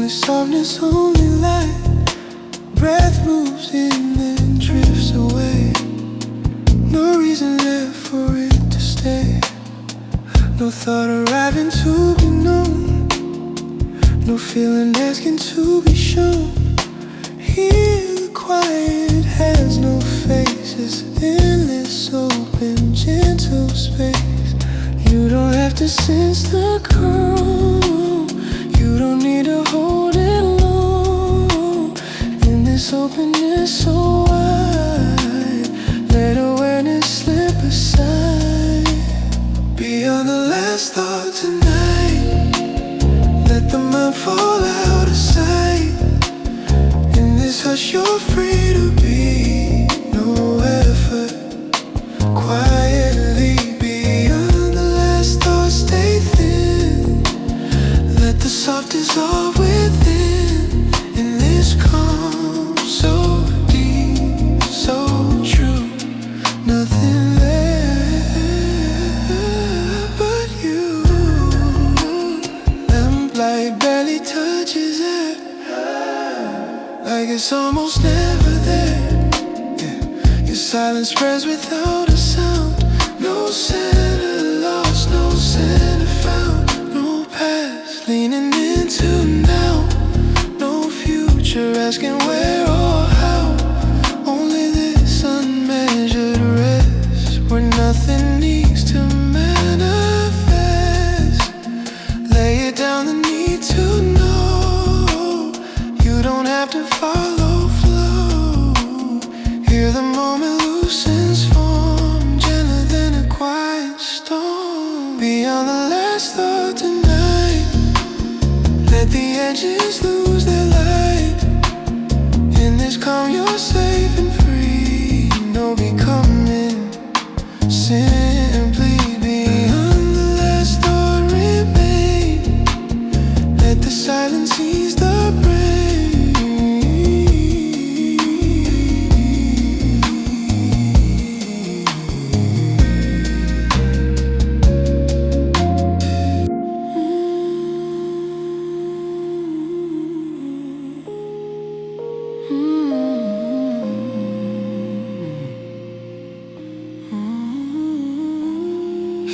Only softness, only light. Breath moves in then drifts away. No reason left for it to stay. No thought arriving to be known. No feeling asking to be shown. Here the quiet has no face. It's endless, open, gentle space. You don't have to sense the calm. You don't need to hold it long. In this openness so wide, let awareness slip aside. Beyond the last thought tonight, let the mind fall out of sight. In this hush you're free to be. No effort, quietly. Beyond the last thought, stay thin. Let the soft dissolve within. In this calm, so deep, so true. Nothing left but you. Lamplight barely touches it, like it's almost never there. Yeah. Your silence spreads without a sound. No center lost, no center found. No past leaning into now. No future asking where or how. Only this unmeasured rest, where nothing needs to manifest. Lay it down, the need to know. You don't have to follow flow. Hear the moment loosens form, gentler than a quiet storm. Beyond the last thought tonight, let the edges lose their light. In this calm you're safe and free. No becoming, simply beyond the last thought remain. Let the silence ease the brain.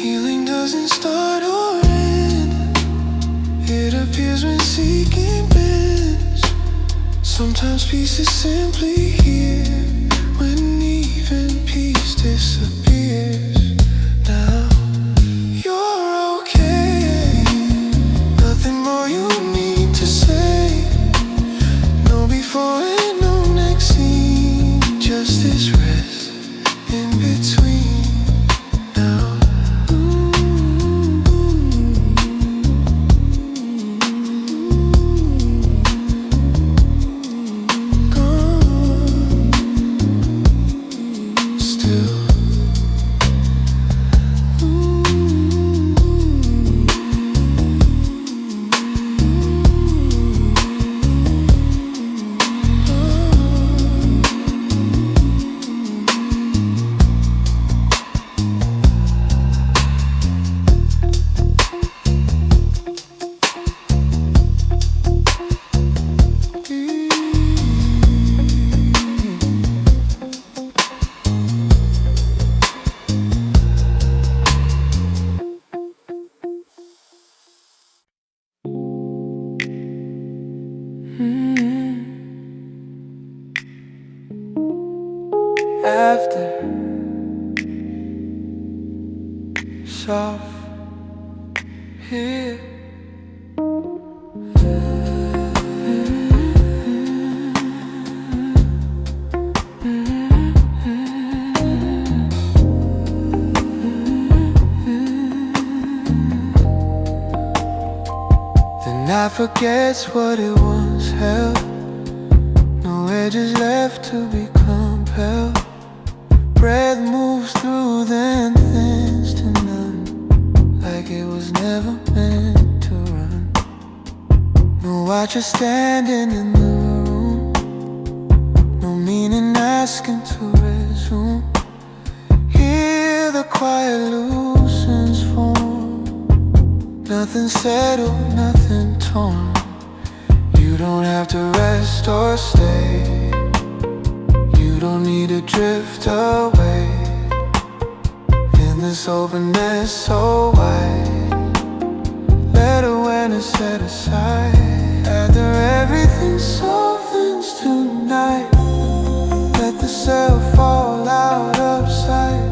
Healing doesn't start or end. It appears when seeking bends. Sometimes peace is simply here, when even peace disappears. Now you're okay. Nothing more you need to say. No before and no next scene. Just this rest in between. Now after soft here. The night forgets what it once held. No edges left to be compelled. Breath moves through, then thins to none, like it was never meant to run. No watcher standing in the room. No meaning asking to resume. Hear the quiet loosens form. Nothing settled, nothing torn. You don't have to rest or stay. You don't need to drift away. In this openness so wide, let awareness set aside. After everything softens tonight, let the self fall out of sight.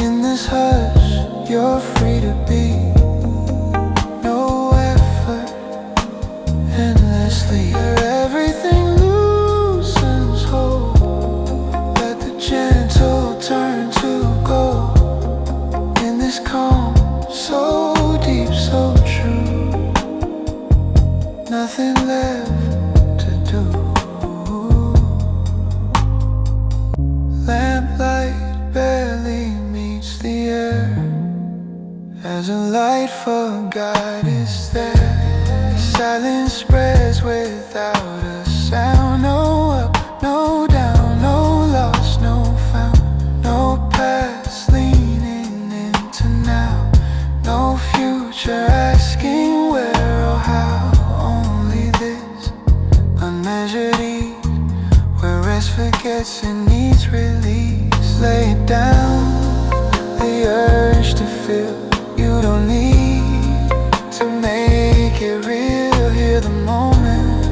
In this hush, you're free to be. No effort, endlessly. Everything loosens hold. Let the gentle turn to gold. In this calm, so deep, so true, nothing left to do. Lamplight barely meets the air, as a light for God is there. Silence spreads without a sound. No up, no down, no loss, no found. No past leaning into now. No future asking where or how. Only this unmeasured ease, where rest forgets and needs release. Lay it down, the urge to feel. You don't need to make it real. Hear the moment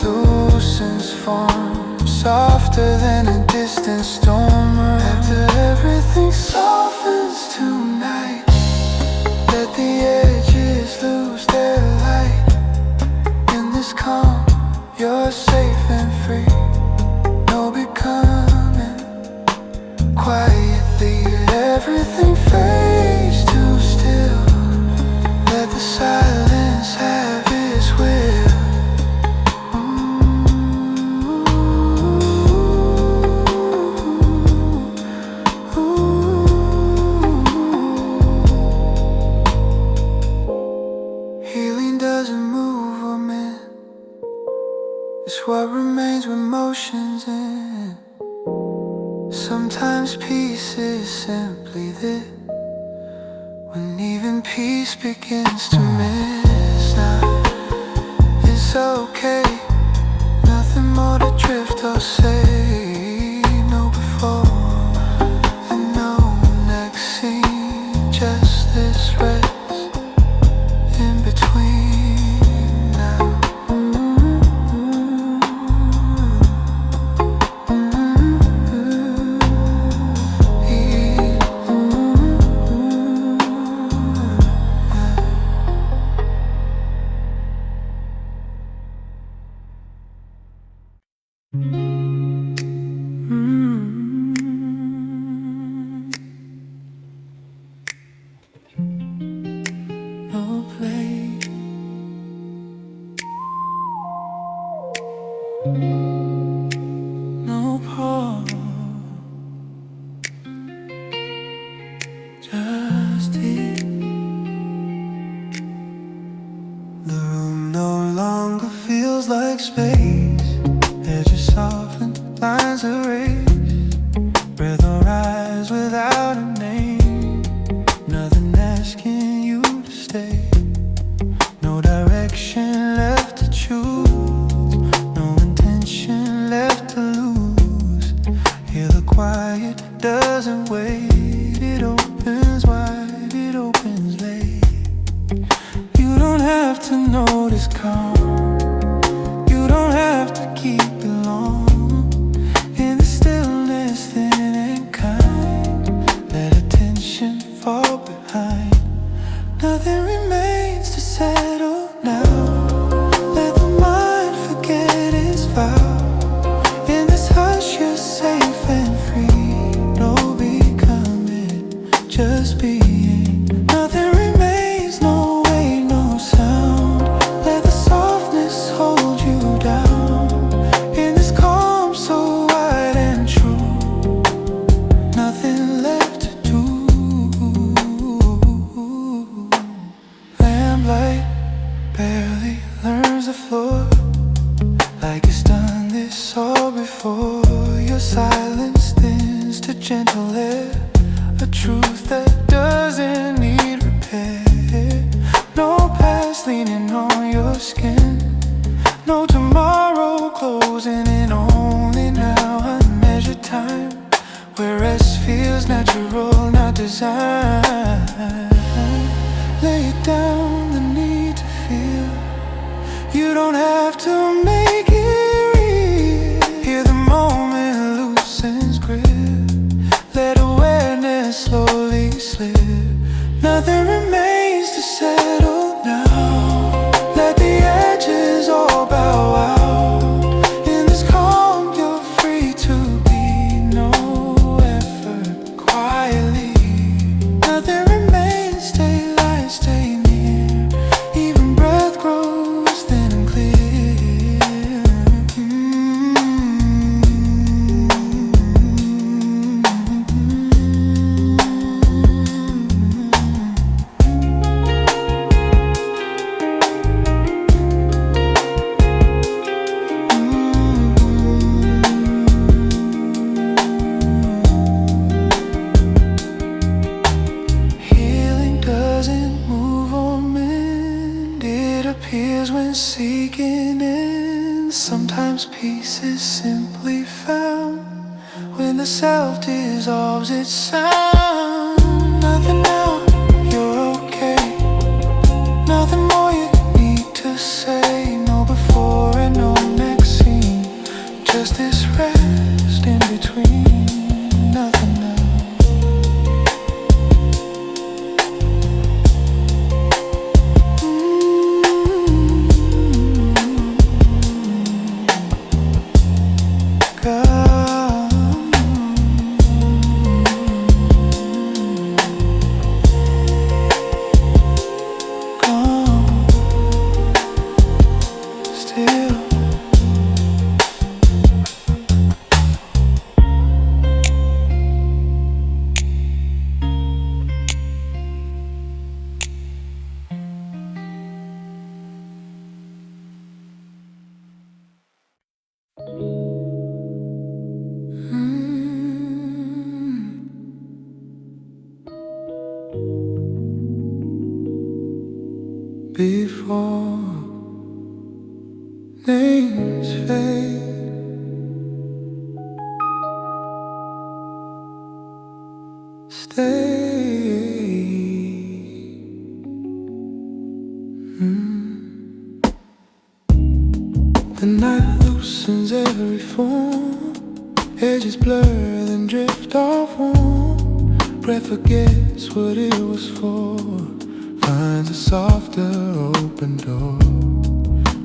loosens form, softer than a distant storm. After everything softens tonight, let the edges lose their light. In this calm, you're safe and free. No becoming quietly. Everything fades too still. Let the silence have its will. Healing doesn't move a man. It's what remains with motions in. Sometimes peace is simply this, when even peace begins to miss. Now it's okay, nothing more to drift or say. No before and no next scene, just this rest in between now. No place, no pause, just it. The room no longer feels like space. Edges soften, lines erased. Breath or rise without a name. Nothing asking you to stay. No direction left to choose. No intention left to lose. Hear the quiet doesn't wait. It opens wide, it opens late. You don't have to notice calm. You don't have to keep it long. In the stillness, thin and kind, let attention fall behind. Nothing remains to settle now. Let the mind forget its vow. In this hush, you're safe and free. No becoming, just being. Nothing remains, no weight, no sound. Let the softness hold you down. In this calm so wide and true, nothing left to do. Lamplight barely learns the floor, like it's done this all before. Your silence thins to gentle air, a truth that doesn't need repair. No past leaning on your skin. No tomorrow closing in, only now. Unmeasured time where rest feels natural, not designed. Lay it down, the need to feel. You don't have to make it real. Hear the moment loosens grip. Let awareness slowly slip. Nothing remains to settle now. Let the edges all bow out. In this calm you're free to be. No effort, quietly. Nothing remains, stay light, stay near. Even breath grows thin and clear. Healing doesn't move or mend. It appears when seeking ends. Sometimes peace is simply found when the self dissolves its sound. Nothing now, you're okay. Nothing more you need to say. No before and no next scene. Just this rest in between. Nothing now. Before names fade, stay. The night loosens every form. Edges blur, then drift off warm. Breath forgets what it was for. Finds a softer open door.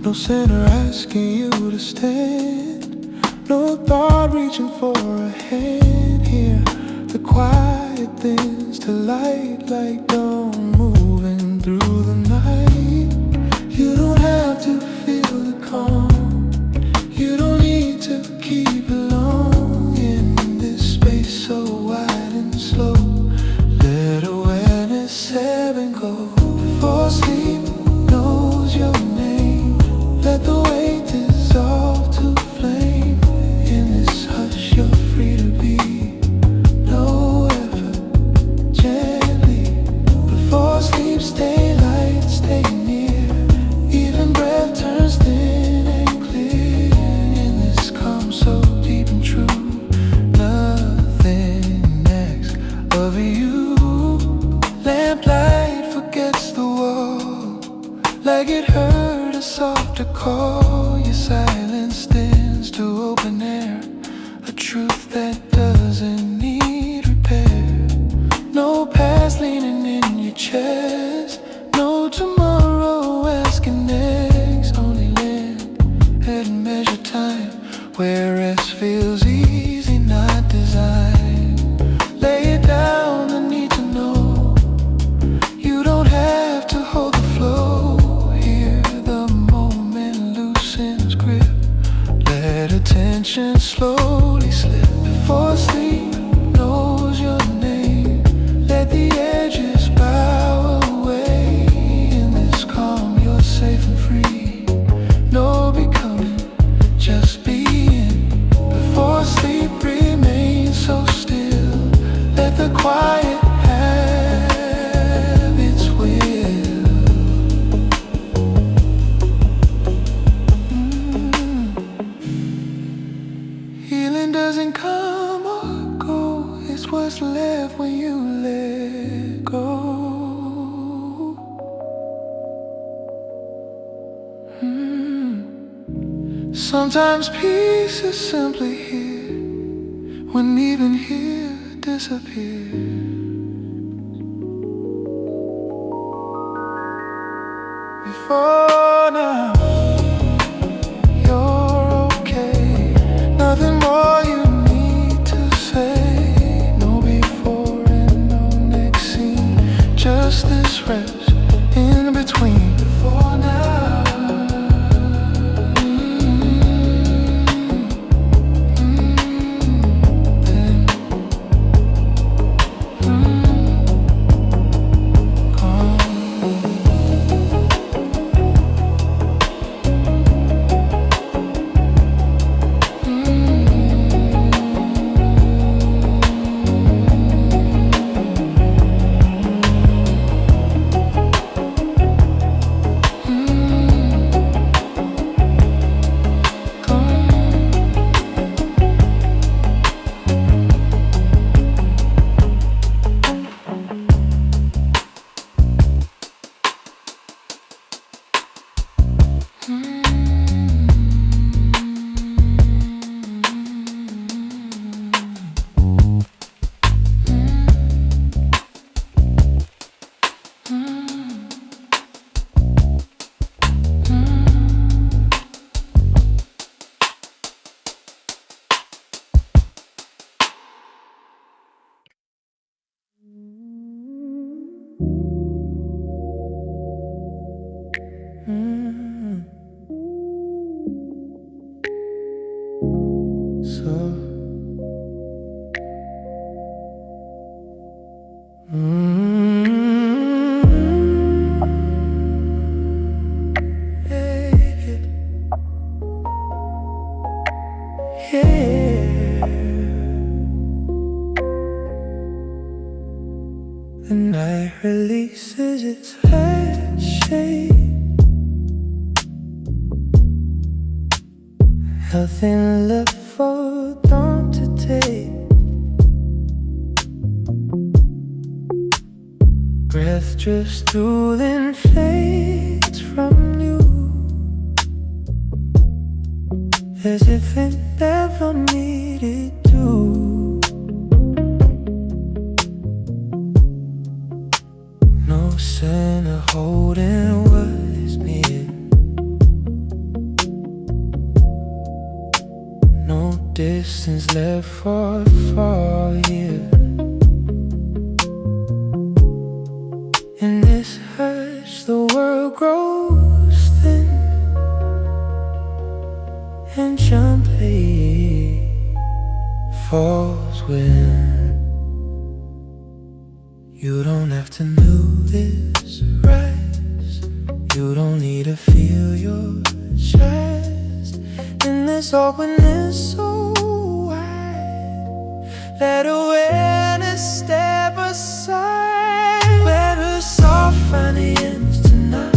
No sinner asking you to stand. No thought reaching for a hand here. The quiet thins to light like dawn moving through the night. You don't have to feel the calm. You don't need to keep it long. In this space so wide and slow, let awareness ebb and go. Before sleep knows your name, let the weight dissolve to flame. In this hush you're free to be. No effort, gently. Before sleep stay light, stay near. Even breath turns thin and clear. In this calm so deep and true, nothing asks of you. Lamplight forgets the wall, like it heard a softer call. Your silence stands to open air, a truth that doesn't need repair. No past leaning in your chest, no tomorrow asking next. Only land at measure time, where rest feels easy, not designed. Lay it down, the need to know. You don't have to hold the flow. Here the moment loosens grip. Let attention slowly slip. Before sleep Sometimes peace is simply here when even here disappears. Before now, you're okay. Nothing more you need to say. No before and no next scene. Just this rest in between. Before now. The night releases its flat shade. Nothing left for dawn to take. Breath drifts through then fades from you, as if it never needed to. No center holding what is near. No distance left for far here. In this hush the world grows thin, and gently falls when you don't have to know this rise. You don't need to feel your chest. In this openness so wide, let awareness step aside. Where the soft finally ends tonight,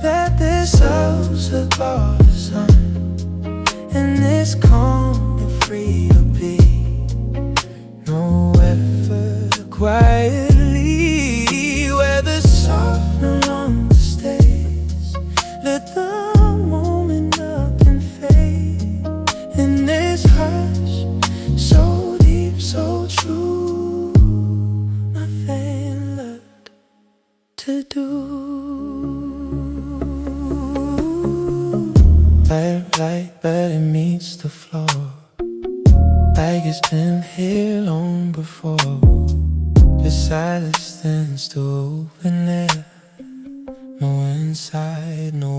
let this house above the sun. In this calm you're free to be. No effort, quietly, where the soft no longer stays. Let the moment nothing fade. In this hush, so deep, so true, nothing left to do. Light, but it meets the floor, like it's been here long before. The silence stands to open air. No inside, no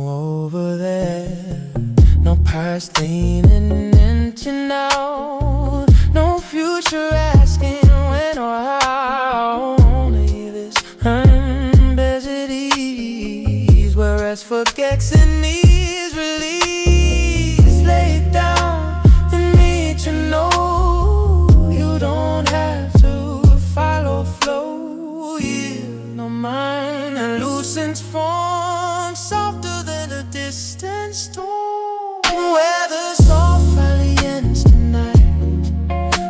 over there. No past leaning into now. No future asking when or how. Only this unbounded ease, whereas forgets and needs release. Lay it down and need to know. You don't have to follow flow. Yield no mind and loosens form, softer than a distant storm. Where the soft finally ends tonight,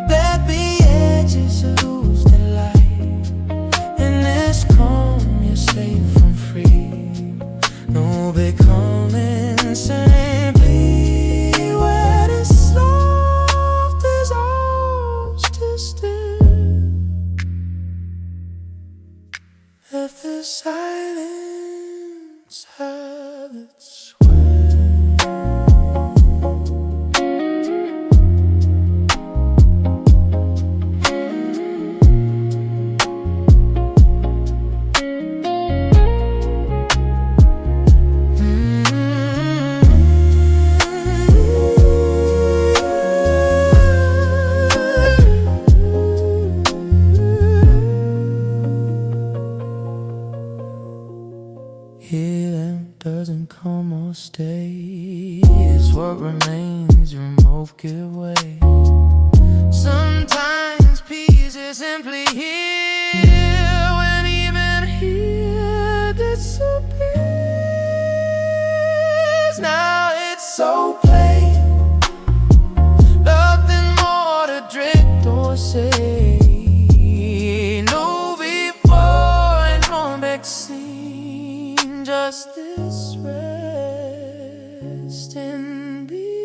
let the edges lose their light. In this calm you're safe and free. No becoming feeling doesn't come or stay. It's what remains, remote give way. Sometimes peace is simply here, when even here disappears. Now it's so plain, nothing more to drift or say. No before and no next scene, just this rest in between.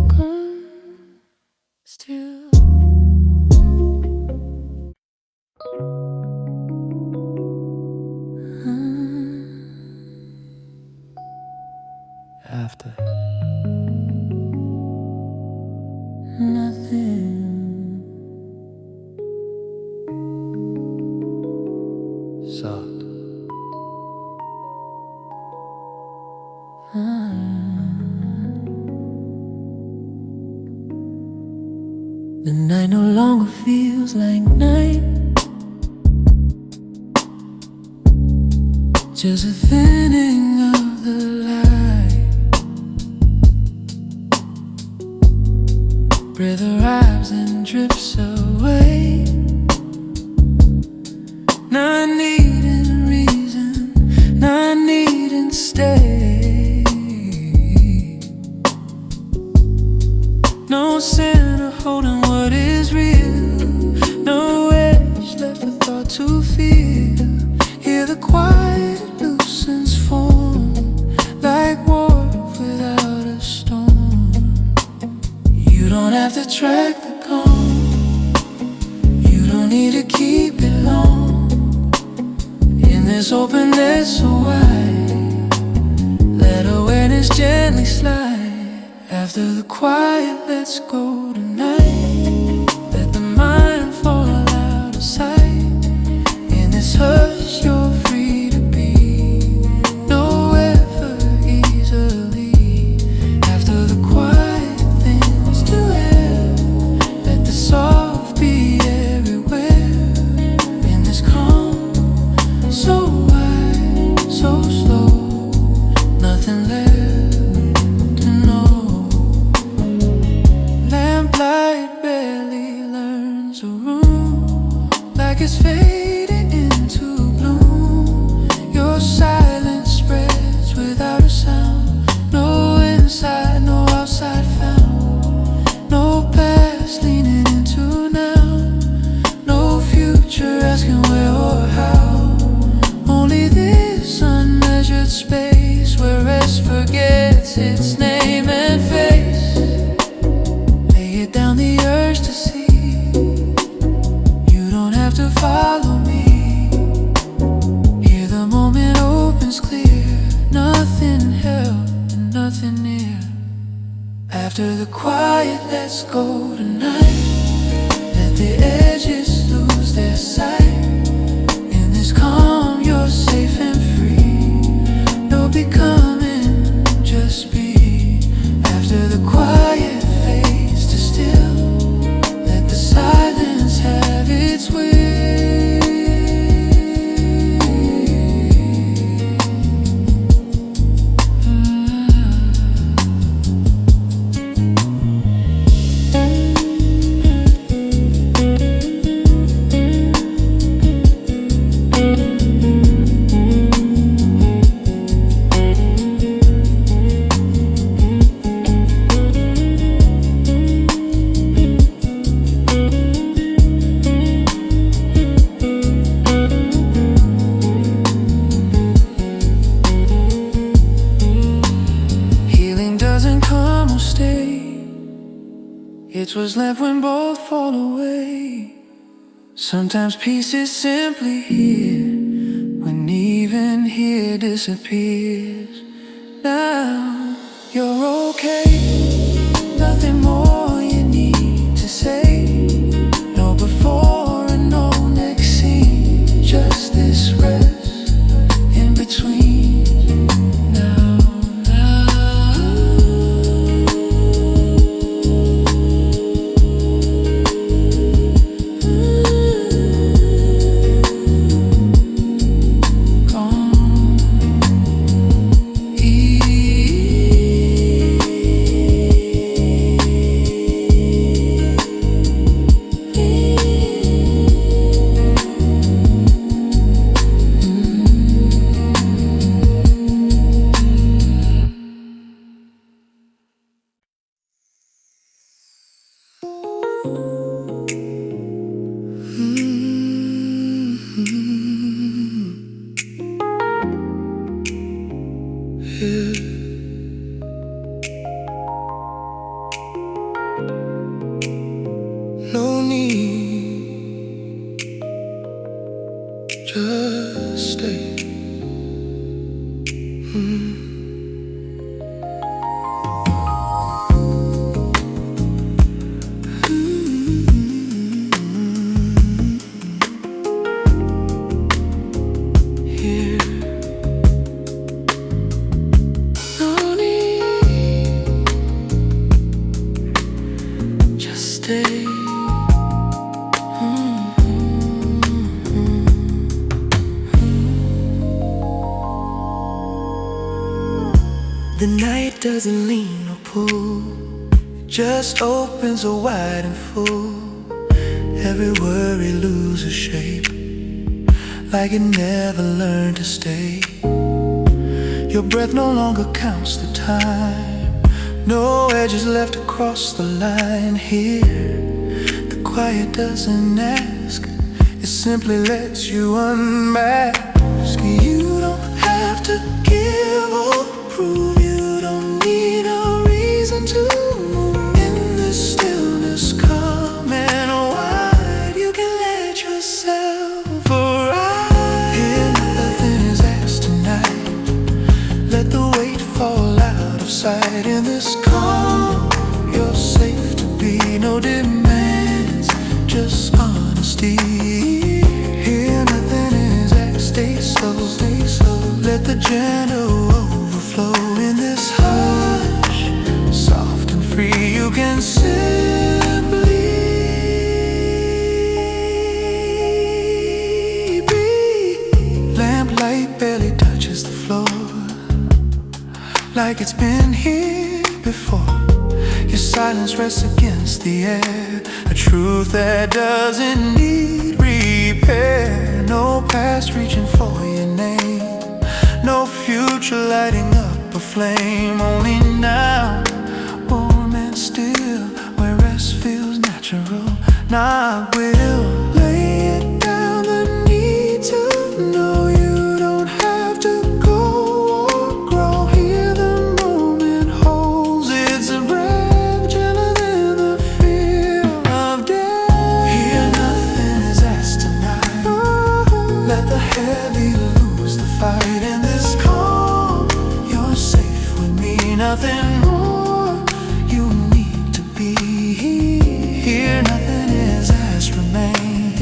Come still. After nothing, soft. The night no longer feels like night, just a thinning of the light. Breath arrives and drips away, not needing reason, not needing stay. No center holding what is real, no edge left for thought to feel. Hear the quiet loosens form, like water without a storm. You don't have to track the calm, you don't need to keep it long. In this openness so wide, let awareness gently slide. After the quiet, let's go tonight. Let the mind fall out of sight. In this hush, you're free to be, no effort easily. After the quiet, things to air. Let the soft be everywhere. In this calm, so wide, so slow, nothing left to know. Lamplight barely learns a room, like it's fading into bloom. Your silence spreads without a sound, no inside, no outside found. No past leaning into now, no future asking where or how. Only this unmeasured space where rest forgets its name and face. Lay it down, the urge to see. You don't have to follow me. Here the moment opens clear, nothing held and nothing near. After the quiet, let's go tonight. Let the edges lose their sight. In this calm, you're safe and free. No becoming, just be. After the quiet fades to still, let the silence have its way. It was left when both fall away. Sometimes peace is simply here, when even here disappears. Now you're okay, nothing more you need to say. No before and no next scene, just this rest The night doesn't lean or pull, it just opens so wide and full. Every worry loses shape, like it never learned to stay. Your breath no longer counts the time, no edges left across the line. Here, the quiet doesn't ask, it simply lets you unmask. You don't have to give or prove, you don't need a reason to move. In this stillness, calm and wide, you can let yourself arrive. Here nothing is asked tonight, let the weight fall out of sight. In this calm, you're safe to be, no demands, just honesty. Here nothing is asked, stay slow, let the gentle overflow. In this hush, soft and free, you can simply be. Lamplight barely touches the floor, like it's been here before. Your silence rests against the air, a truth that doesn't need repair. No past reaching for your name, no future lighting up a flame. Only now, warm and still, where rest feels natural, not will. Lay it down, the need to know. You don't have to go or grow. Here the moment holds its breath, gentler than the fear of death. Here nothing is asked tonight, let the heavy lose the fight. In this calm, you're safe with me, nothing more you need to be. Here nothing is asked, remain,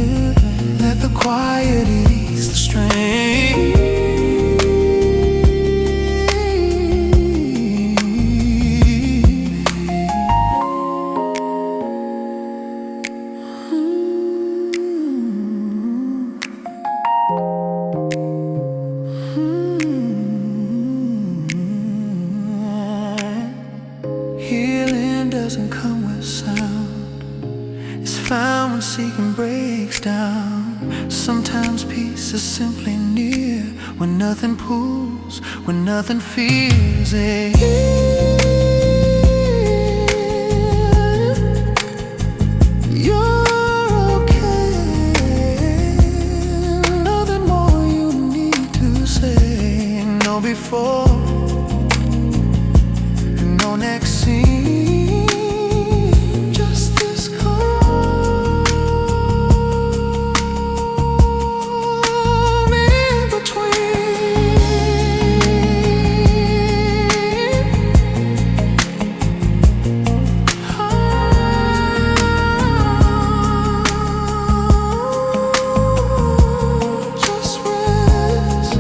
let the quiet ease the strain. Healing doesn't come with sound, it's found when seeking breaks down. Sometimes peace is simply near, when nothing pulls, when nothing fears it. You're okay, nothing more you need to say. No before, no next scene, just this calm in between. Just rest.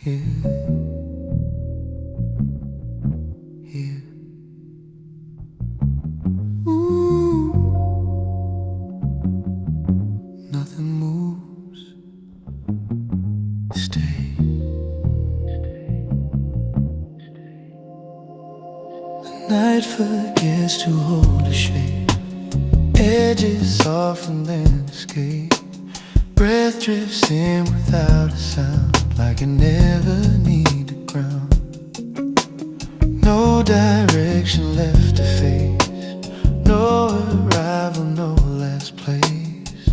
Here, here. Ooh, nothing moves. Stay. The night forgets to hold a shape, edges soften then escape. Breath drifts in without a sound, like it never needed ground. No direction left to face, no arrival, no last place.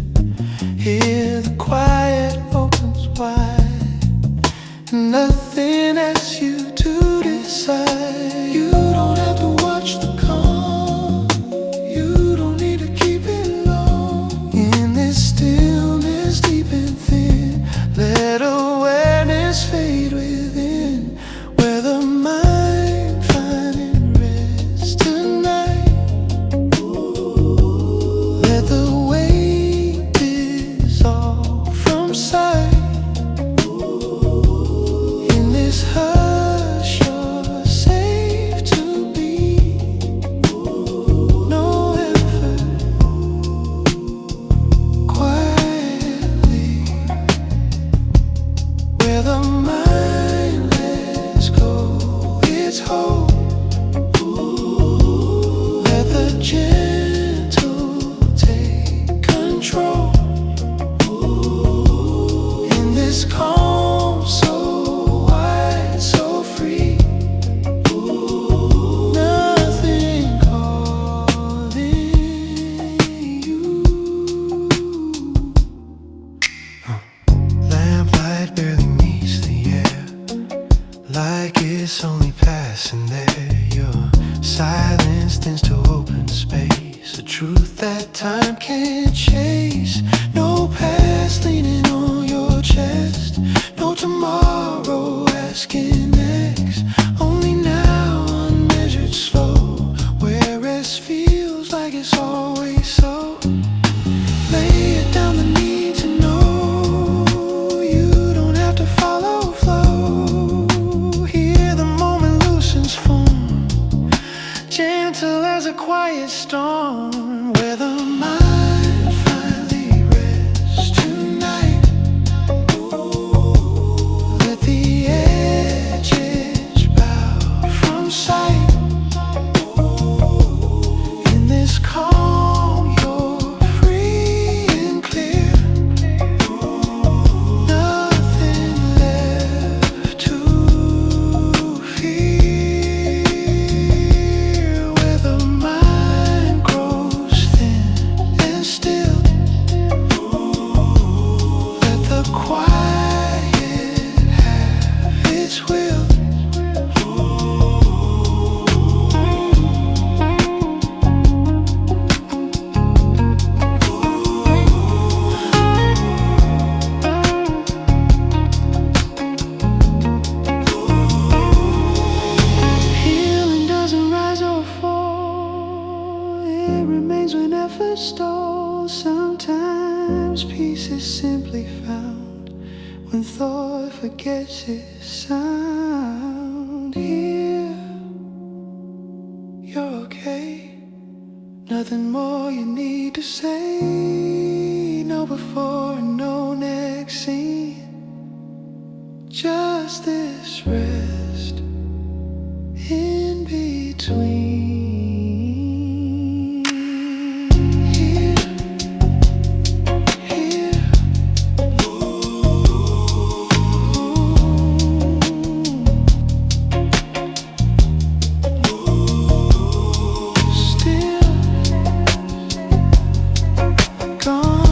Here the quiet opens wide, and nothing asks you to decide. You don't have to watch the calm, you don't need to keep it low. In this stillness deep and thin, let awareness fade within, where the mind finding like it's only passing there. Your silence tends to open space, a truth that time can't chase. No past leaning on your chest, no tomorrow asking next. Only now, unmeasured slow, where rest feels like it's always so. Lay it down, the need to know. You don't have to follow flow. Here the moment loosens form, gentle as a quiet storm, where the mind finally rests tonight. Let the edges bow from sight. In this calm you're free and clear. Nothing left to fear. Where the mind grows thin and still, let the quiet have its will. Healing doesn't rise or fall, it remains when effort stalls. Sometimes peace is simply found when thought forgets its sound. Here, you're okay, nothing more you need to say. No before and no next scene, just this rest in between. Here, here, still gone.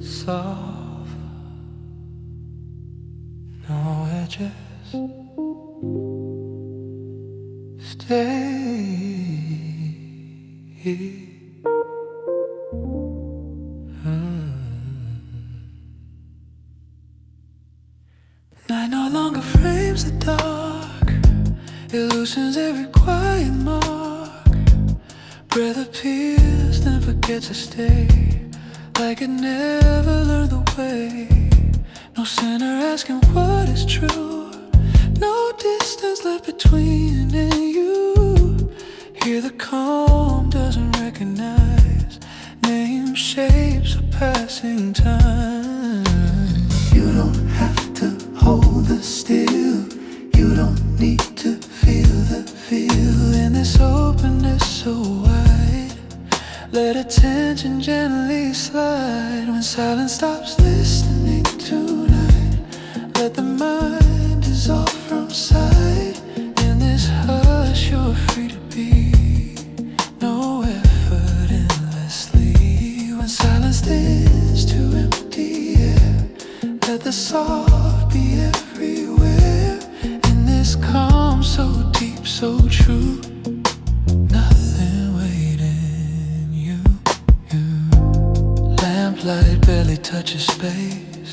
Soft, no edges, stay. Night no longer frames the dark, it loosens every quiet mark. Breath appears, then forgets to stay, like it never learned the way. No sinner asking what is true, no distance left between and you. Here the calm doesn't recognize name, shapes, or passing time. You don't have to hold the still, you don't need to feel the feel. In this openness so wide, let attention gently slide. When silence stops listening tonight, let the mind dissolve from sight. In this hush you're free to be, no effort endlessly. When silence tends to empty air, let the soft be everywhere. In this calm so deep, so true, nothing waiting you. Lamplight barely touches space,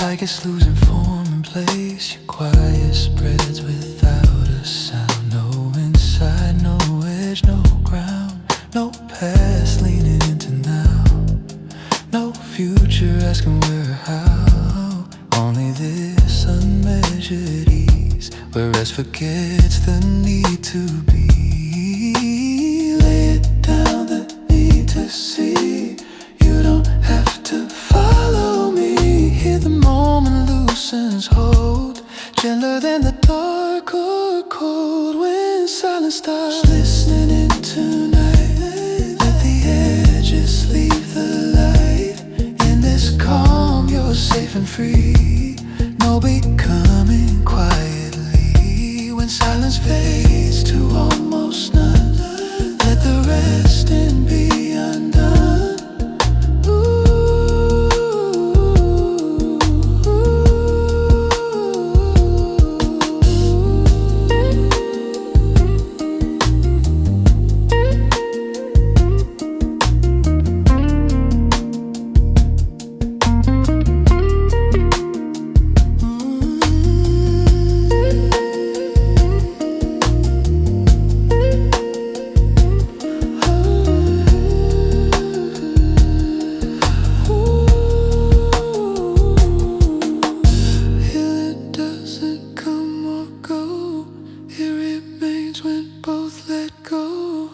like it's losing form and place. Your quiet spreads without a sound. No inside, no edge, no ground, no past leaning into now, no future asking where or how. Only this unmeasured ease, where rest forgets the need to be. Lay it down, the need to see. You don't have to follow me. loosens hold, gentler than the dark or cold. When silence stops listening in tonight, let the edges leave the light. In this calm you're safe and free, no becoming quietly. When silence fades to almost none, let the rest in be undone.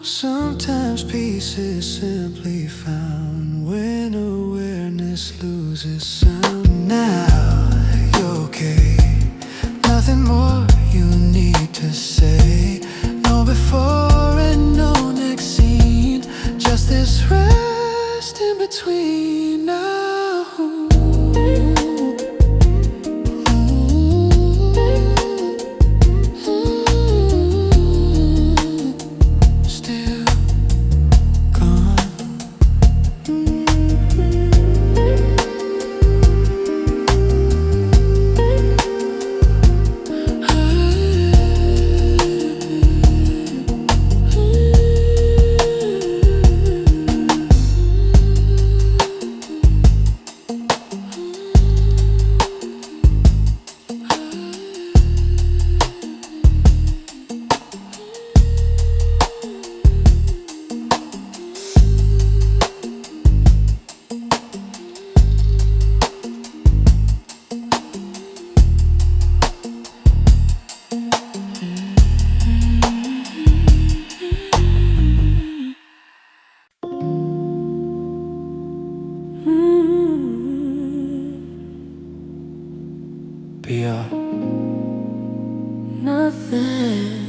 Sometimes peace is simply found when awareness loses sound. Now you're okay, nothing more you need to say. No before and no next scene, just this rest in between now. Beyond nothing.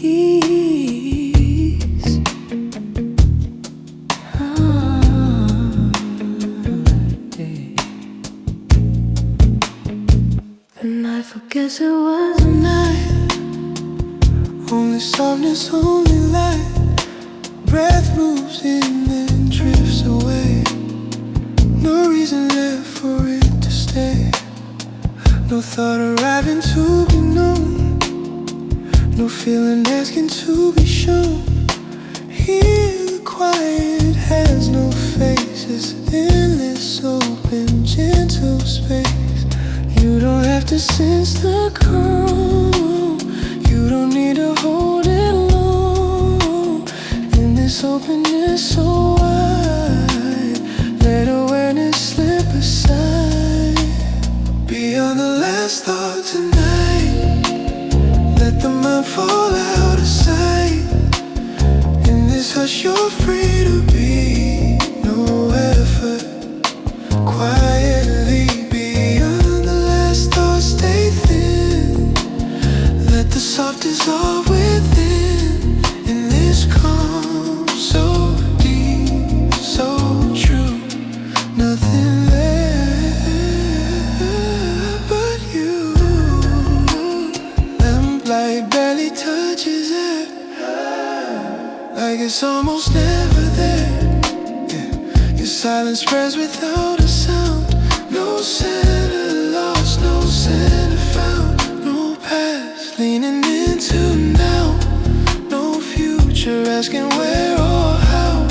Ease. The night, forgets it was a night. only softness, only light. Breath moves in then drifts away. No reason left for it to stay. No thought arriving to be known. No feeling asking to be shown. Here the quiet has no faces. Endless open gentle space. You don't have to sense the calm. You don't need to hold it long. In this openness so wide, let awareness slip aside. Beyond the last thought tonight, let the mind fall out of sight. In this hush you're free to be, no effort. Quietly beyond the last thought, stay thin. Let the soft dissolve within. In this calm so deep, so true, nothing left but you. Lamplight barely touches it, like it's almost never there. Yeah. Your silence spreads without a sound. No center lost, no center found. No past leaning into now. No future asking where or how.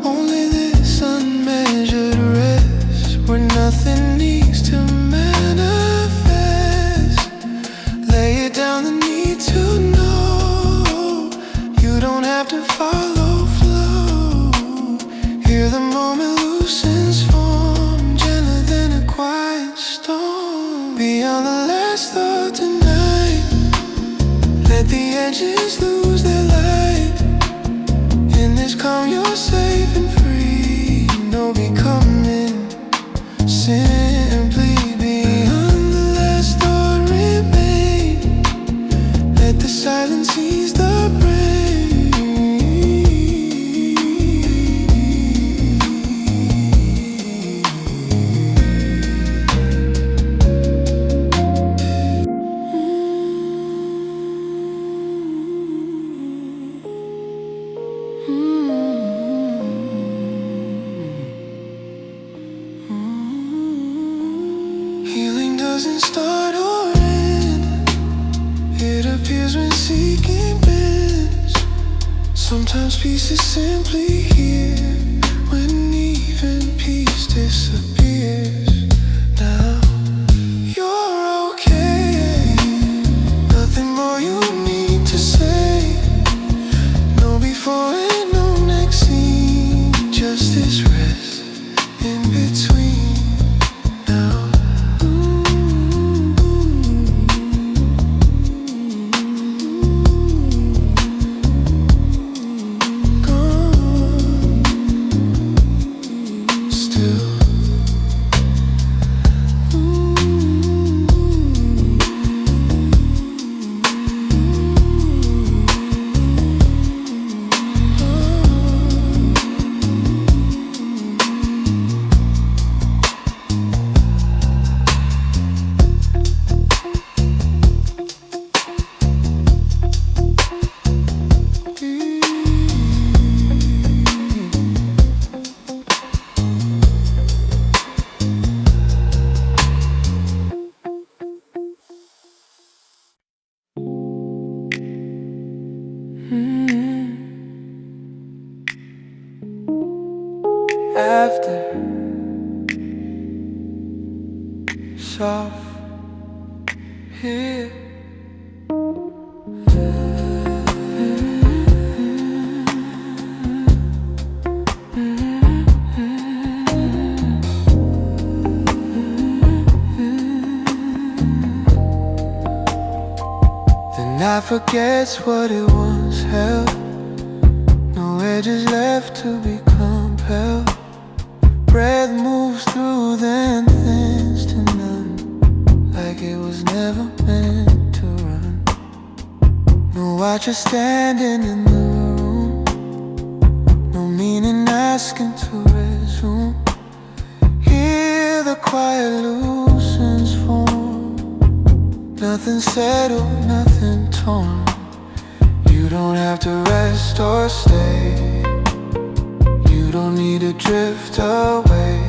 Only this unmeasured rest, where nothing needs to manifest. Lay it down, the need to know. You don't have to follow flow. Hear the moment loosens form, gentler than a quiet storm. Beyond the last thought tonight, let the edges lose their light. In this calm you're safe and free. doesn't start or end. It appears when seeking bends. Sometimes peace is simply here, when even peace disappears. Now you're okay, nothing more you need to say. No before and no next scene, just this rest in between. Now after soft here, the night forgets what it once held. No edges left to be compelled. Breath moves through, then thins to none, like it was never meant to run. No watcher standing in the room, no meaning asking to resume. Hear the quiet loosens form, nothing settled, nothing torn. You don't have to rest or stay, you don't need to drift away.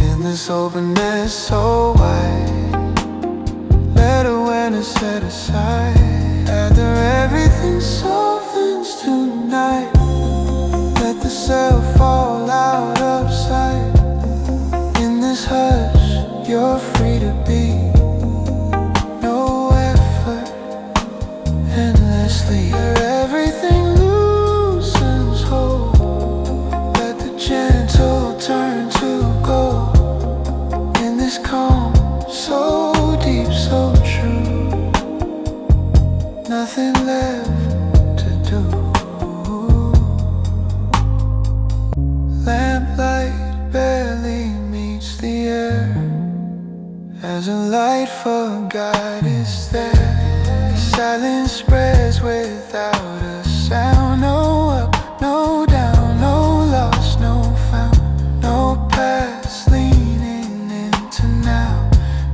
In this openness so wide, let awareness set aside. After everything softens tonight, let the self fall out of sight. In this hush, you're free to be. No effort, endlessly. Everything loosens hold, let the gentle turn to gold. In this calm, so deep, so true, nothing left to do. Lamplight barely meets the air, as a light for God is there. Silence spreads without a sound. No up, no down, no lost, no found. No past leaning into now,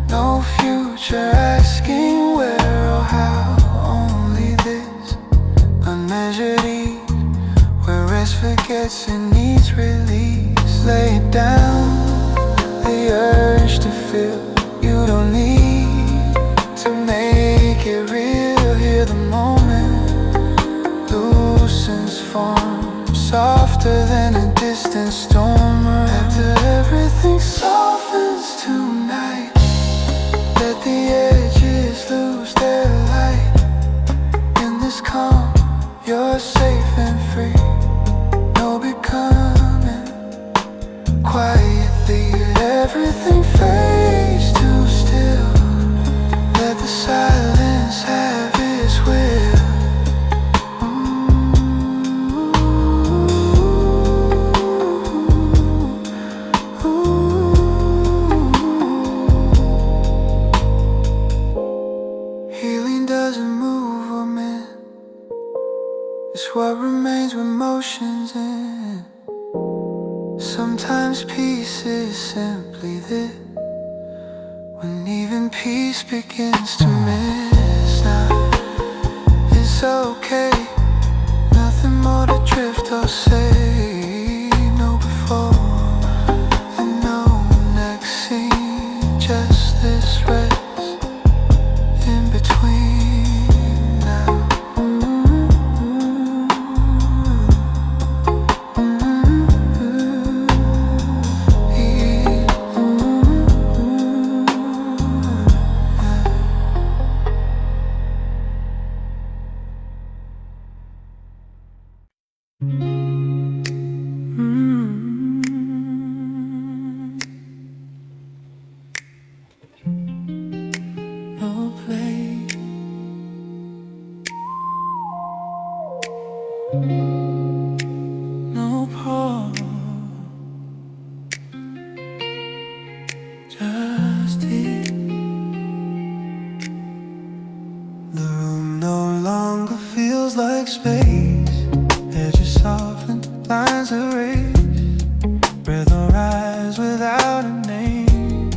no future asking where or how. Only this unmeasured ease, where rest forgets and needs release. Lay it down, the urge to feel. You don't need to make it real. Hear the moment loosens form, softer than a distant storm. After everything softens tonight, let the edges lose their light. In this calm, you're safe and free. No becoming quietly. Everything fades too still, let the silence have its will. Healing doesn't move or mend, it's what remains with motions in. Sometimes peace is simply this, when even peace begins to miss. Now it's okay, nothing more to drift or say. No before and no next scene, just No pause, just here. The room no longer feels like space. Edges soften, lines erased. Breath or rise without a name.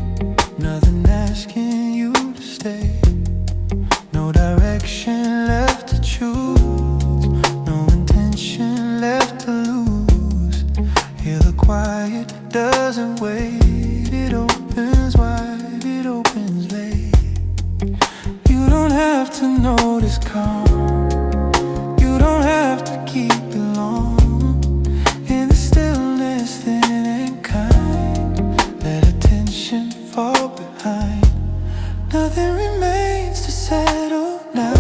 Nothing asking you to stay. No direction left to choose. No intention left to lose. Hear the quiet doesn't wait. It opens wide, it opens late. You don't have to notice calm. You don't have to keep it long. In the stillness, thin and kind. Let attention fall behind. Nothing remains to settle now.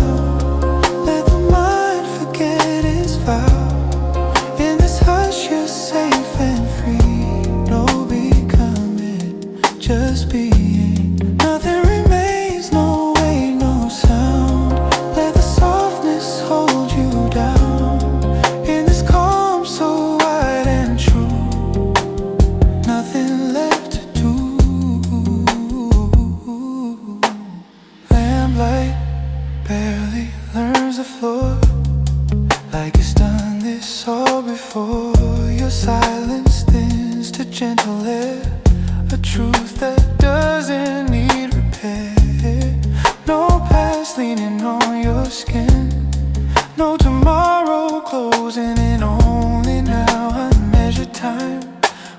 Let the mind forget its vow. In this hush, you're safe and free. No becoming, just being. Nothing remains, no weight, no sound. Let the softness hold you down. In this calm so wide and true. Nothing left to do. Lamplight barely learns the floor. Like it's done this all before. Your silence thins to gentle air. A truth that doesn't need repair. No past leaning on your skin. No tomorrow closing in, only now. Unmeasured time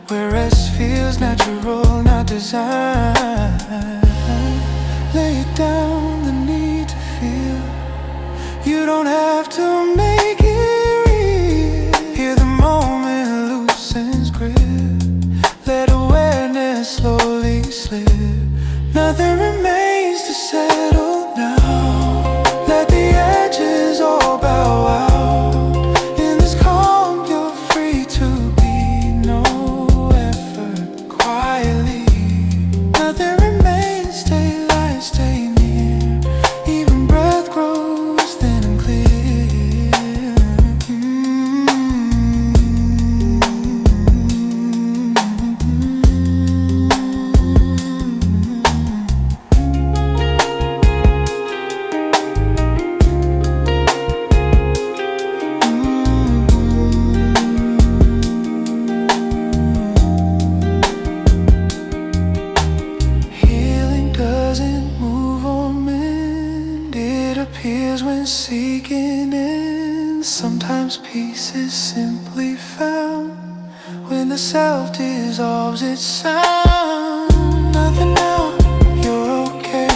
where rest feels natural, not designed. Lay it down, the need to feel. You don't have to make it real. Hear the moment loosens grip. Let awareness slowly slip. Nothing remains to settle now. Let the edges all bow out. In this calm you're free to be. No effort, quietly. Nothing remains, stay light, stay near. Even breath grows thin and clear. Healing doesn't move or mend. It appears when seeking in. Sometimes peace is simply found when the self dissolves its sound. Nothing now, you're okay.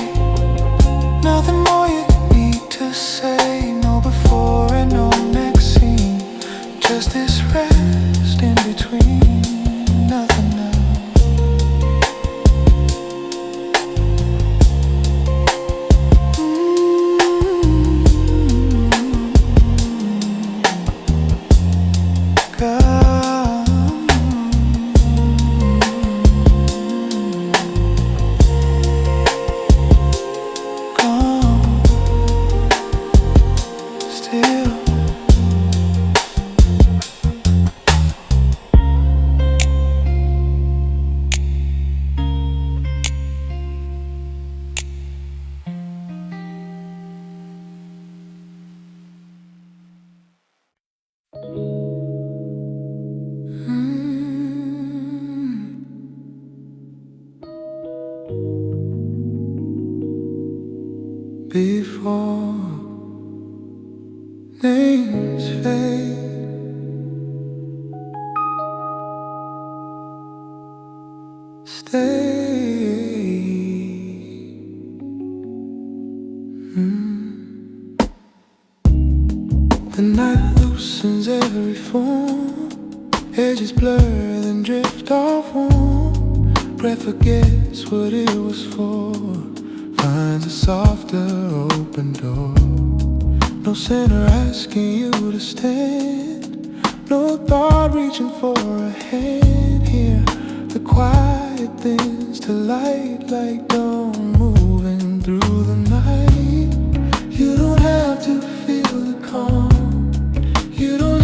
Nothing more you need to say. No before and no next scene. Just this rest in between. Nothing now. Still before names fade, stay. The night loosens every form. Edges blur, then drift off warm. Breath forgets what it was for. Finds a softer open door. No sinner asking you to stand. No thought reaching for a hand here. The quiet thins to light like dawn moving through the night. You don't have to feel the calm. You don't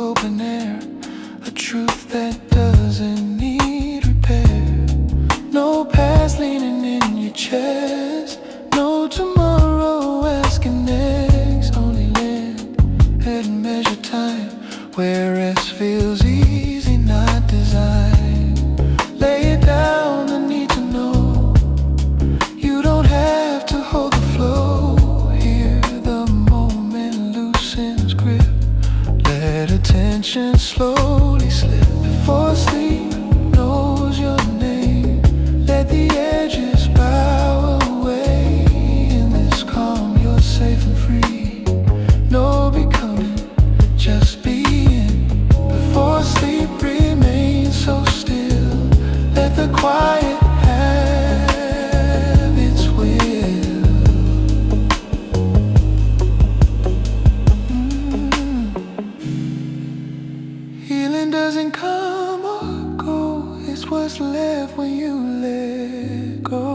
open air, a truth that doesn't need repair. No past leaning in your chest, no tomorrow asking next. Only land and measure time, where rest feels easy, not designed. Lay it down, the need to know. You don't have to hold the flow. Here the moment loosens grip. Let attention slowly slip before sleep knows your name. Let the edges bow away. In this calm you're safe and free. No becoming, just being. Before sleep remain so still. Let the quiet have its will. Healing doesn't come or go. It's what's left when you let go.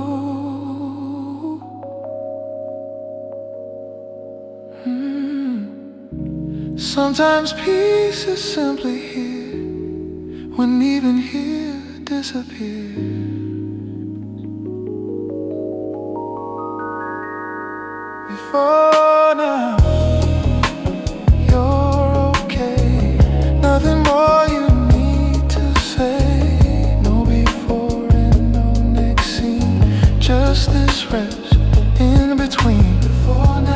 Sometimes peace is simply here, when even here disappears. Before now, you're okay. Nothing more you need to say. No before and no next scene, just this rest in between. Before now.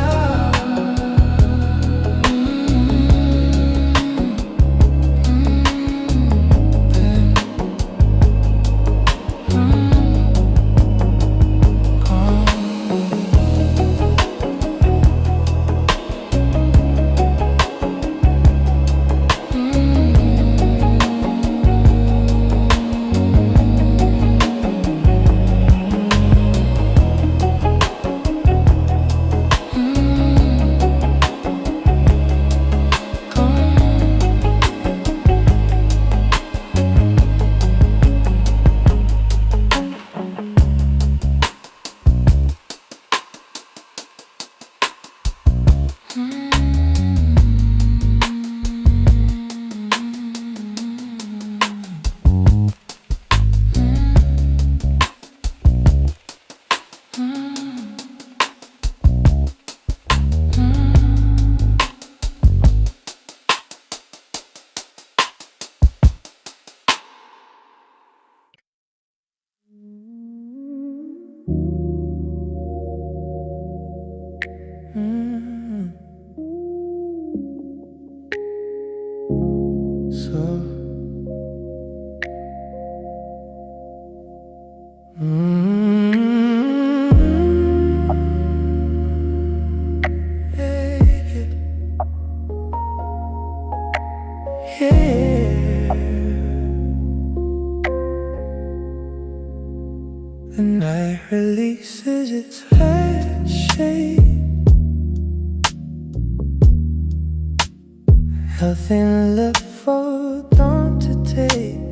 The night releases its flat shade. Nothing left for dawn to take.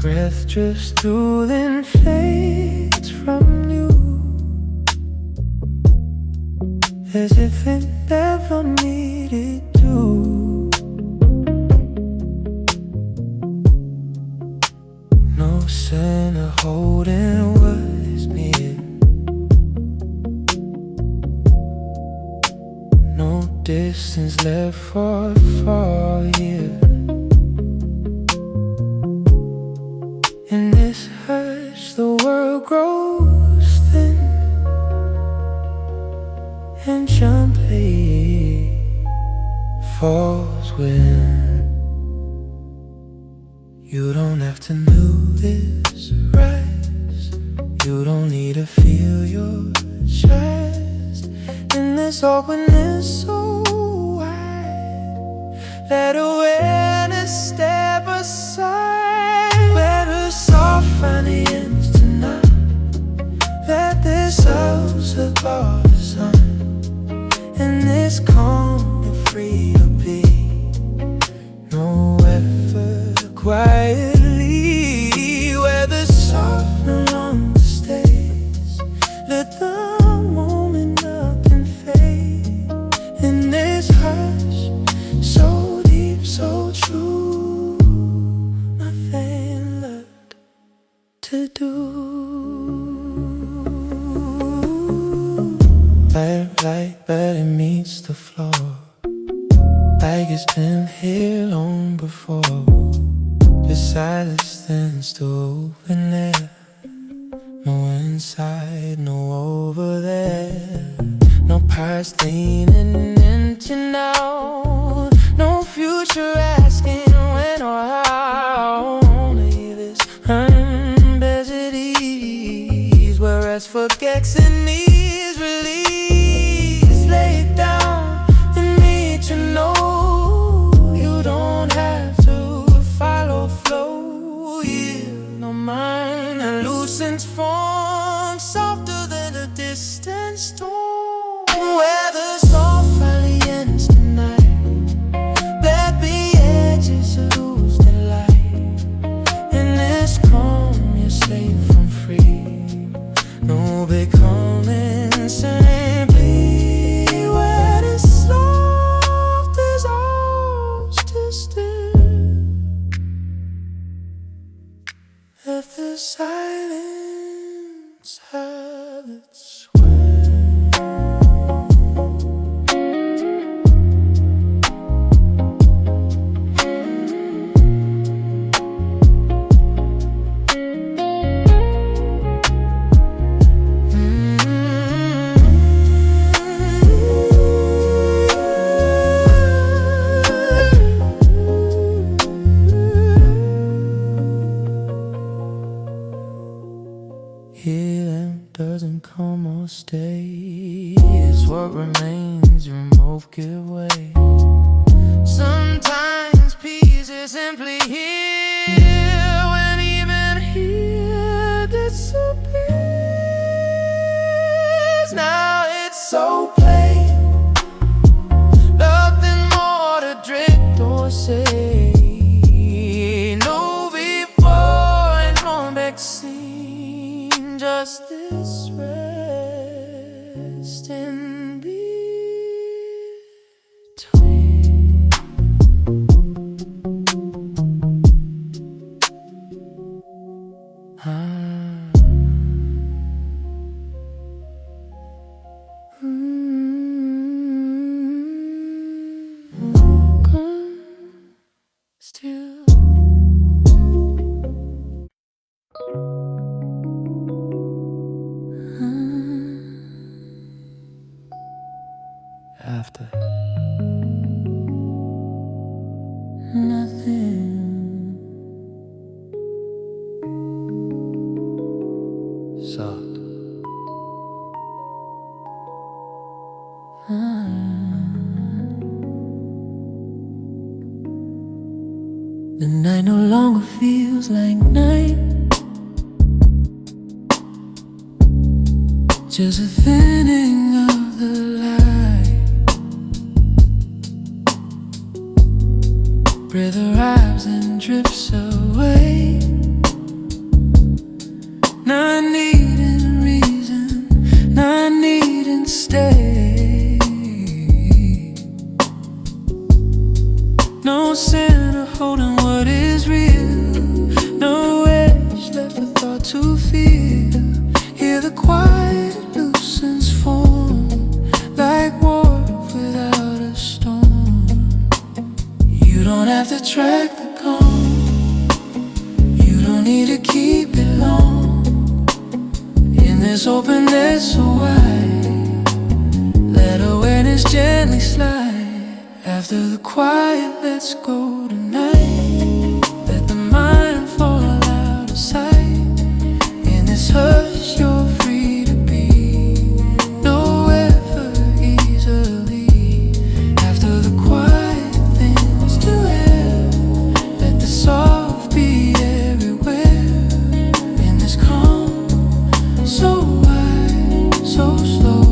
Breath drifts through, then fades from you, as if it never needed to. No sign of holding what is near. No distance left for far here. In this hush the world grows thin, and gently falls when you don't have to know this rise. You don't need to feel your chest. In this openness so wide, let awareness step aside. Where the soft finally ends tonight. Let this house above the sun, and this calm and free to be. No effort, quietly, where the soft no longer stays. Let the moment up and fade, it meets the floor, like it's been here long before. Just silence stands to open air. No inside, no over there. No past leaning into now. No future asking when or how. Only this unbounded ease, whereas forgets and needs release. Lay it down and need to know you don't have to follow flow. Yield no mind and loosens form, softer than a distant storm. Where the storm finally ends tonight, let the edges lose their light. In this calm you're safe and free. No becoming simply where the soft dissolves to still. Let the silence have its way. Healing doesn't come or stay, it's what remains, remove, give way. Sometimes peace is simply here, when even here disappears. Now it's so plain, nothing more to drift or say. No before and no back scene, just this rest in between. Come still. After nothing, soft. The night no longer feels like night, just a thinning of the light. Breath arrives and drifts away, not needing reason, not needing stay. No center holding what is real, no edge left for thought to feel. Hear the quiet loosens form, like water without a storm. You don't have to track the calm, you don't need to keep it long. In this openness so wide, let awareness gently slide. After the quiet, let's go tonight. Let the mind fall out of sight. In this hush, you're free to be. No effort easily. After the quiet, things to air. Let the soft be everywhere. In this calm, so wide, so slow,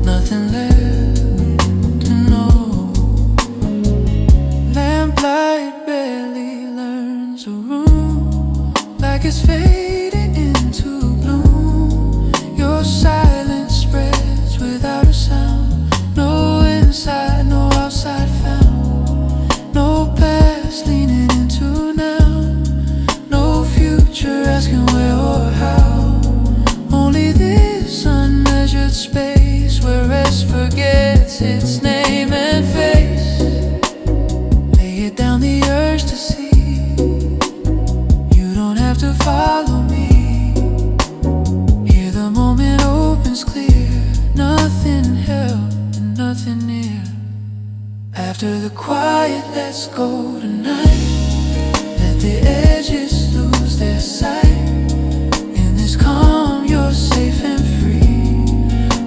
nothing left to know. Lamplight trace its name and face. Lay it down, the urge to see. You don't have to follow me. Here the moment opens clear. Nothing held and nothing near. After the quiet, let's go tonight. Let the edges lose their sight. In this calm, you're safe and free.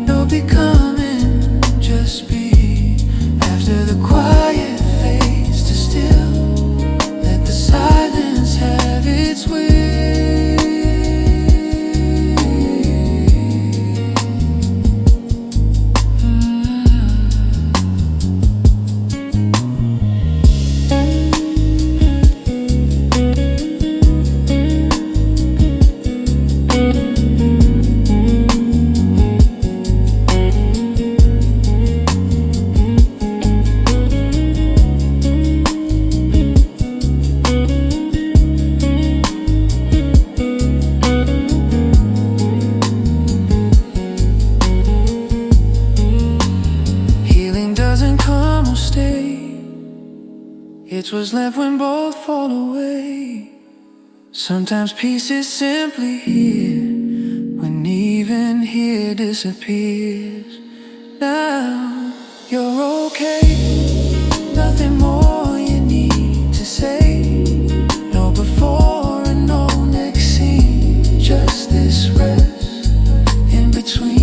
No becoming, just be. After the quiet fades to still, let the silence have its way. It was left when both fall away. Sometimes peace is simply here, when even here disappears. Now you're okay, nothing more you need to say. No before and no next scene, just this rest in between.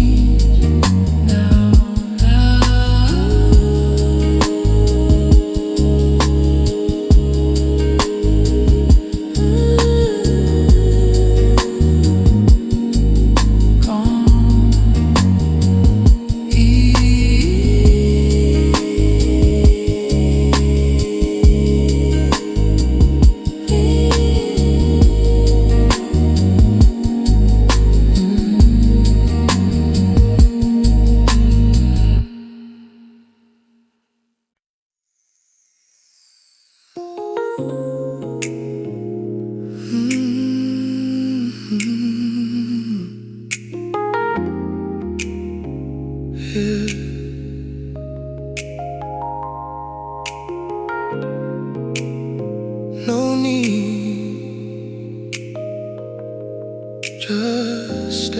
No need, just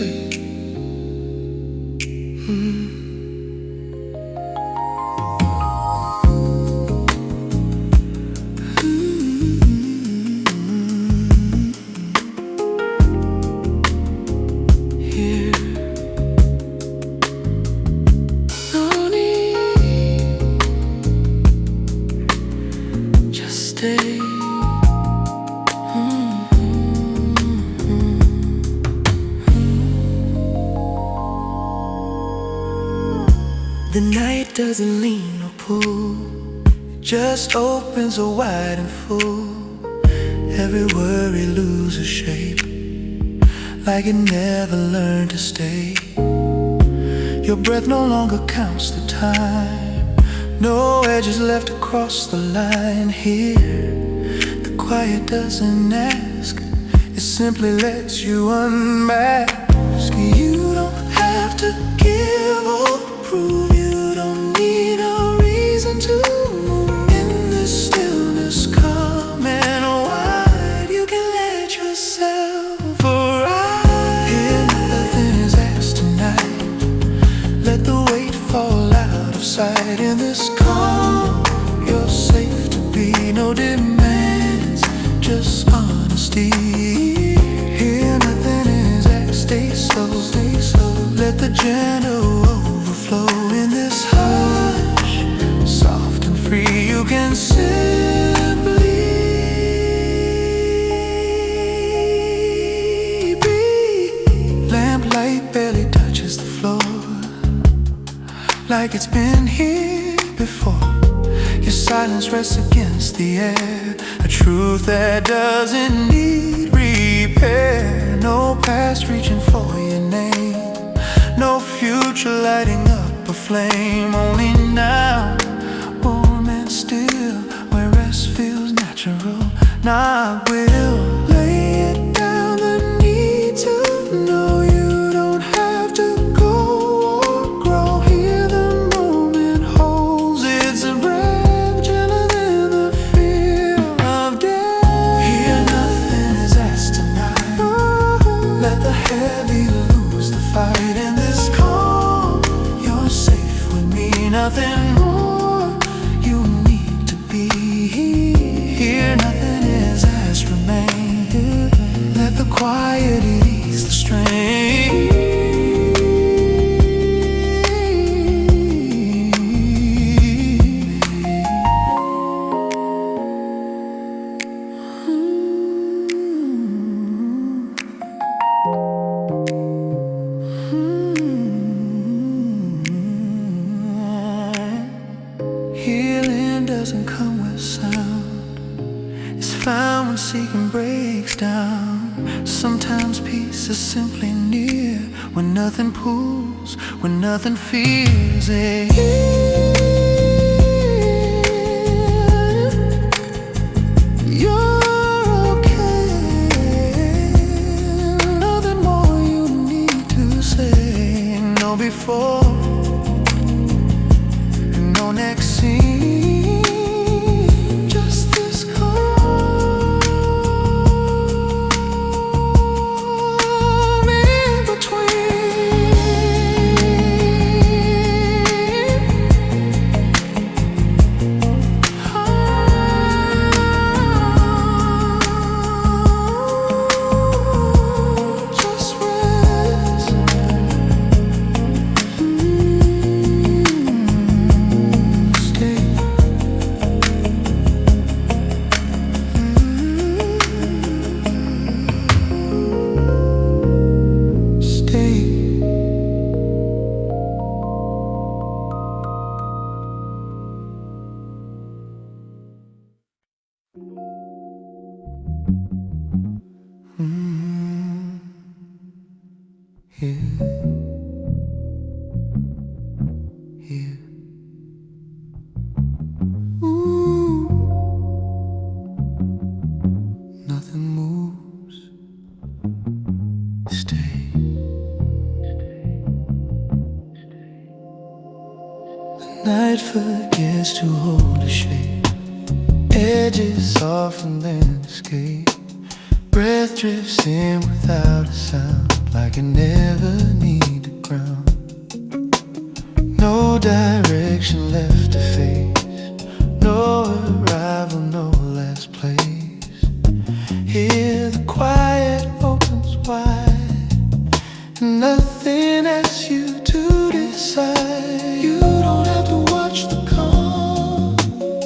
stay. The night doesn't lean or pull, it just opens so wide and full. Every worry loses shape, like it never learned to stay. Your breath no longer counts the time, no edges left across the line. Here, the quiet doesn't ask, it simply lets you unmask. You don't have to give or prove, you don't need a reason to move. In this stillness, calm and wide, you can let yourself arrive. Here nothing is asked tonight, let the weight fall out of sight. In this calm, you're safe to be. No demands, just honesty. Here nothing is asked, stay slow, stay slow. Let the gentle overflow. In this hush, soft and free, you can simply be. Lamplight barely touches the floor, like it's been here before. Your silence rests against the air, a truth that doesn't need repair. No past reaching for your name, no future lighting up a flame. Only now, warm and still, where rest feels natural. Now I will lay it down, the need to know. You don't have to go or grow. Hear the moment nothing more. You need to be here. Nothing is as remain. Let the quiet ease the strain. Healing doesn't come with sound. It's found when seeking breaks down. Sometimes peace is simply near, when nothing pulls, when nothing feels it. You're okay. Nothing more you need to say. No before, no next scene. Just this calm in between. Just rest. Stay. Stay. Here, here. Ooh, nothing moves. Stay. The night forgets to hold a shape. Edges soften then escape. Breath drifts in without a sound, like it never needed ground. No direction left to face. No arrival, no last place. Here the quiet opens wide, and nothing asks you to decide. You don't have to watch the calm.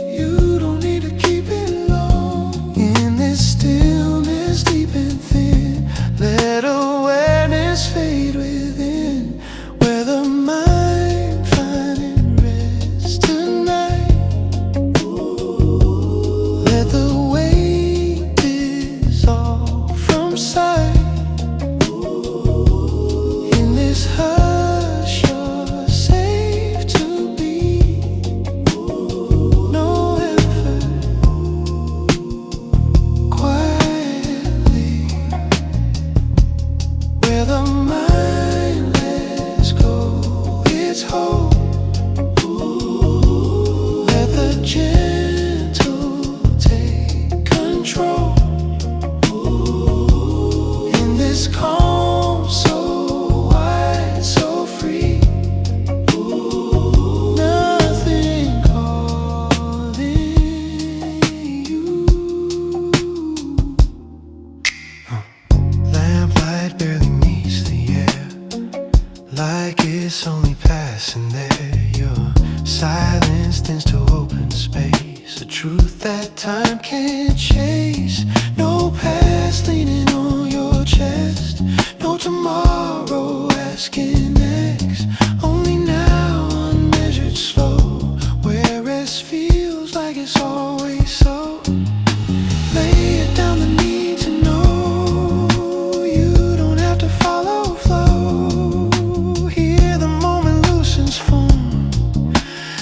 You don't need to keep it low. In this stillness deep and thin, let awareness fade within, where the mind finding rest tonight. Let the weight dissolve from sight. In this hush, you're safe to be. No effort, quietly, where the mind lets go its hold. Let the gentle take control. In this calm, so wide, so free. Nothing calling you. Lamplight barely meets the air, like it's only passing there. Your silence tends to open space, a truth that time can't chase. No past leaning on your chest, no tomorrow asking next. Only now, unmeasured slow, where rest feels like it's always so. Lay it down, the need to know. You don't have to follow flow. Here the moment loosens form,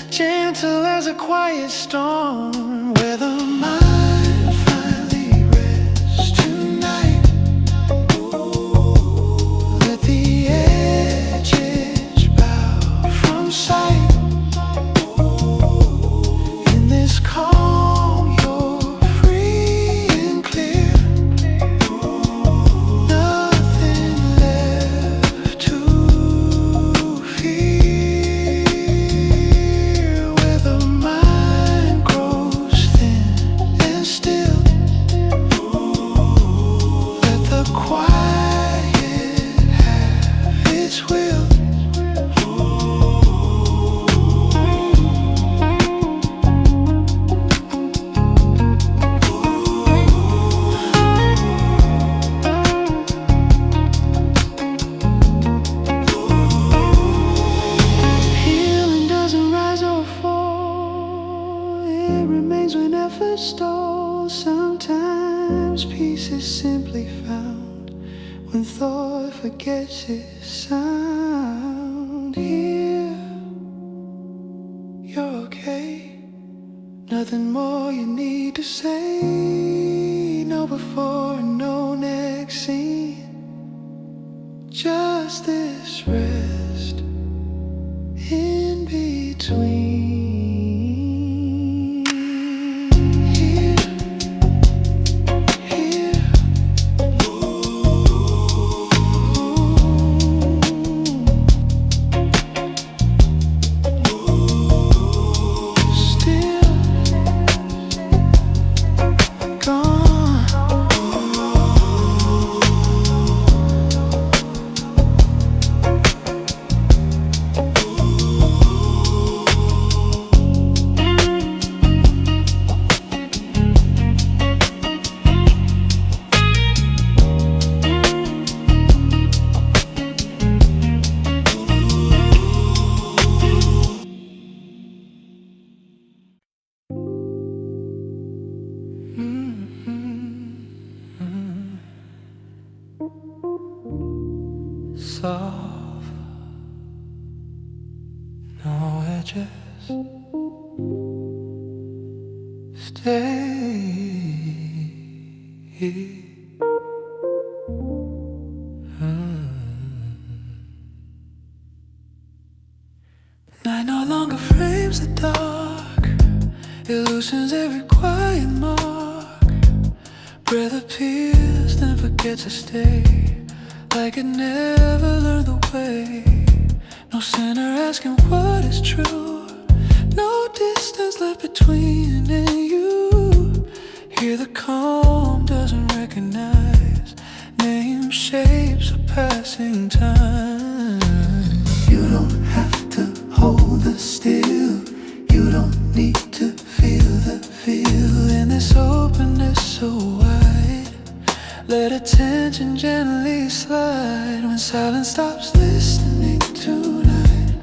gentle as a quiet storm, where the mind finally rests tonight. Let the edges bow from sight. In this calm, you're free and clear. Nothing left to fear. it remains when effort stalls. Sometimes peace is simply found when thought forgets its sound. Here, you're okay. Nothing more you need to say. No before and no next scene. Just this rest in between. Here, here. Still gone. Soft, no edges. Stay. Night no longer frames the dark. It loosens every quiet mark. Breath appears, then forgets to stay. Like it never learned the way. No sinner asking what is true. No distance left between and you. Here the calm doesn't recognize name, shapes, or passing time. You don't have to hold the still. You don't need to feel the feel in this openness so wide. Let attention gently slide. When silence stops listening tonight,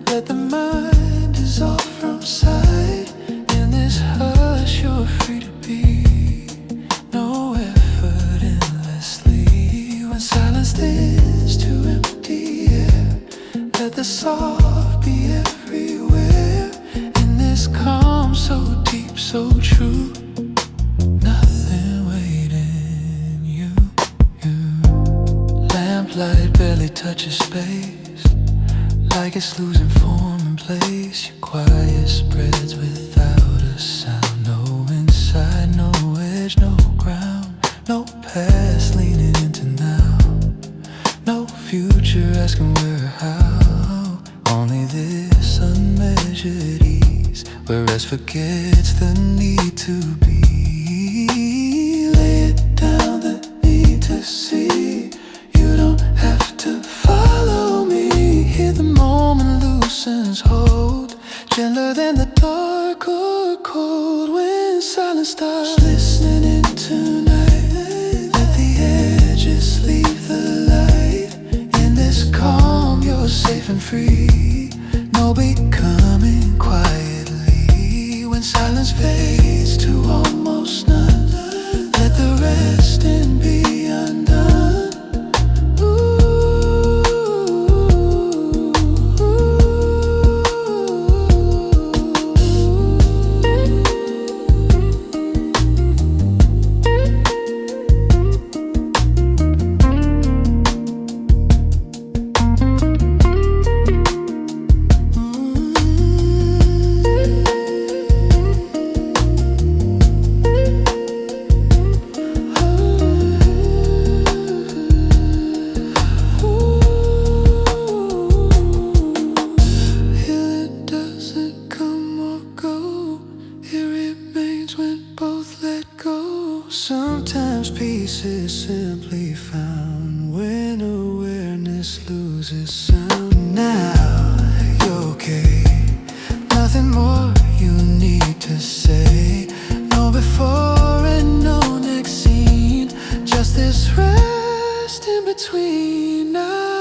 let the mind dissolve from sight. In this hush you're free to be. No effort endlessly. When silence tends to empty air, let the soft be everywhere. In this calm so deep, so true, light barely touches space, like it's losing form and place. Your quiet spreads without a sound. No inside, no edge, no ground. No past leaning into now. No future asking where or how. Only this unmeasured ease, where rest forgets the need to be. Lay it down, the need to see. You don't have to follow me. Here the moment loosens hold, gentler than the dark or cold. When silence stops listening in tonight, let the edges leave the light. In this calm you're safe and free. No becoming quietly. When silence fades to almost none, let the rest in be undone. Sometimes peace is simply found when awareness loses sound. Now you're okay. Nothing more you need to say. No before and no next scene. Just this rest in between now.